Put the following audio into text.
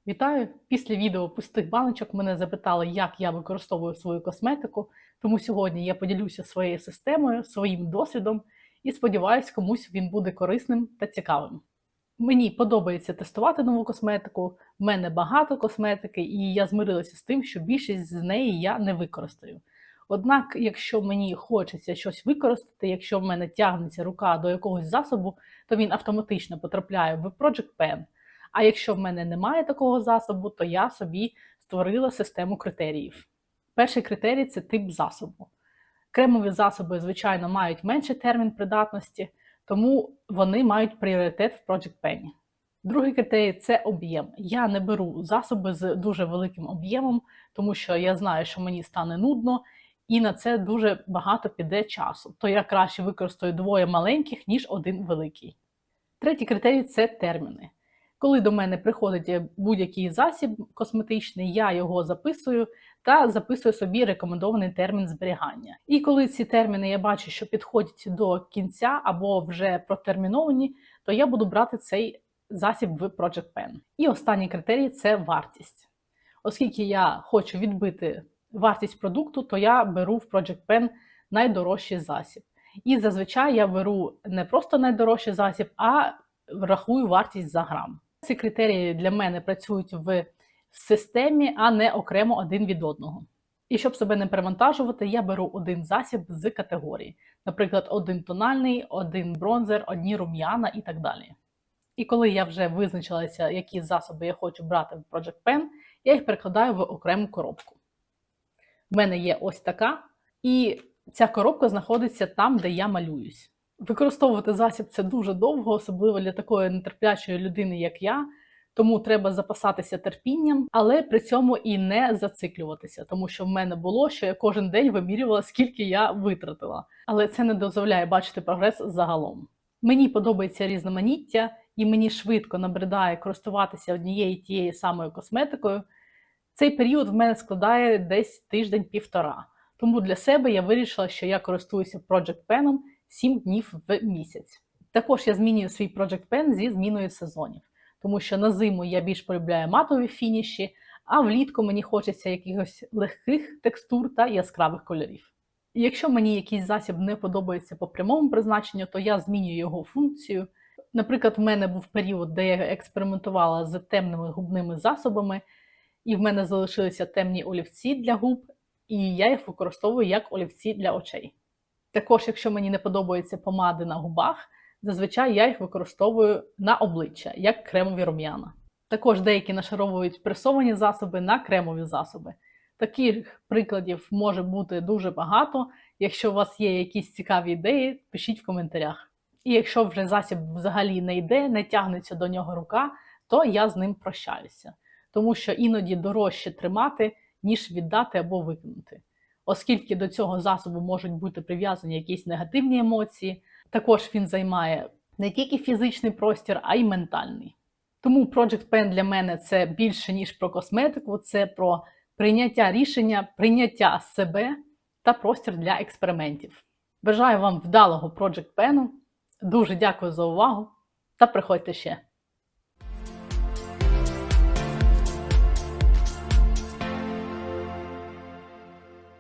Вітаю! Після відео пустих баночок мене запитали, як я використовую свою косметику, тому сьогодні я поділюся своєю системою, своїм досвідом і сподіваюсь, комусь він буде корисним та цікавим. Мені подобається тестувати нову косметику, в мене багато косметики, і я змирилася з тим, що більшість з неї я не використаю. Однак, якщо мені хочеться щось використати, якщо в мене тягнеться рука до якогось засобу, то він автоматично потрапляє в Project Pen. А якщо в мене немає такого засобу, то я собі створила систему критеріїв. Перший критерій – це тип засобу. Кремові засоби, звичайно, мають менший термін придатності, тому вони мають пріоритет в Project Pen. Другий критерій – це об'єм. Я не беру засоби з дуже великим об'ємом, тому що я знаю, що мені стане нудно, і на це дуже багато піде часу. То я краще використаю двоє маленьких, ніж один великий. Третій критерій – це терміни. Коли до мене приходить будь-який засіб косметичний, я його записую та записую собі рекомендований термін зберігання. І коли ці терміни я бачу, що підходять до кінця або вже протерміновані, то я буду брати цей засіб в Project Pen. І останній критерій – це вартість. Оскільки я хочу відбити вартість продукту, то я беру в Project Pen найдорожчий засіб. І зазвичай я беру не просто найдорожчий засіб, а рахую вартість за грам. Ці критерії для мене працюють в системі, а не окремо один від одного. І щоб себе не перевантажувати, я беру один засіб з категорії. Наприклад, один тональний, один бронзер, одні рум'яна і так далі. І коли я вже визначилася, які засоби я хочу брати в Project Pen, я їх перекладаю в окрему коробку. В мене є ось така, і ця коробка знаходиться там, де я малююсь. Використовувати засіб – це дуже довго, особливо для такої нетерплячої людини, як я, тому треба запасатися терпінням, але при цьому і не зациклюватися, тому що в мене було, що я кожен день вимірювала, скільки я витратила. Але це не дозволяє бачити прогрес загалом. Мені подобається різноманіття, і мені швидко набридає користуватися однією тією самою косметикою. Цей період в мене складає десь тиждень-півтора. Тому для себе я вирішила, що я користуюся Project Pen 7 днів в місяць. Також я змінюю свій Project Pen зі зміною сезонів, тому що на зиму я більш полюбляю матові фініші, а влітку мені хочеться якихось легких текстур та яскравих кольорів. І якщо мені якийсь засіб не подобається по прямому призначенню, то я змінюю його функцію. Наприклад, в мене був період, де я експериментувала з темними губними засобами, і в мене залишилися темні олівці для губ, і я їх використовую як олівці для очей. Також, якщо мені не подобаються помади на губах, зазвичай я їх використовую на обличчя, як кремові рум'яна. Також деякі нашаровують пресовані засоби на кремові засоби. Таких прикладів може бути дуже багато. Якщо у вас є якісь цікаві ідеї, пишіть в коментарях. І якщо вже засіб взагалі не йде, не тягнеться до нього рука, то я з ним прощаюся. Тому що іноді дорожче тримати, ніж віддати або викинути. Оскільки до цього засобу можуть бути прив'язані якісь негативні емоції, також він займає не тільки фізичний простір, а й ментальний. Тому Project Pen для мене це більше, ніж про косметику, це про прийняття рішення, прийняття себе та простір для експериментів. Бажаю вам вдалого Project Pen, дуже дякую за увагу та приходьте ще!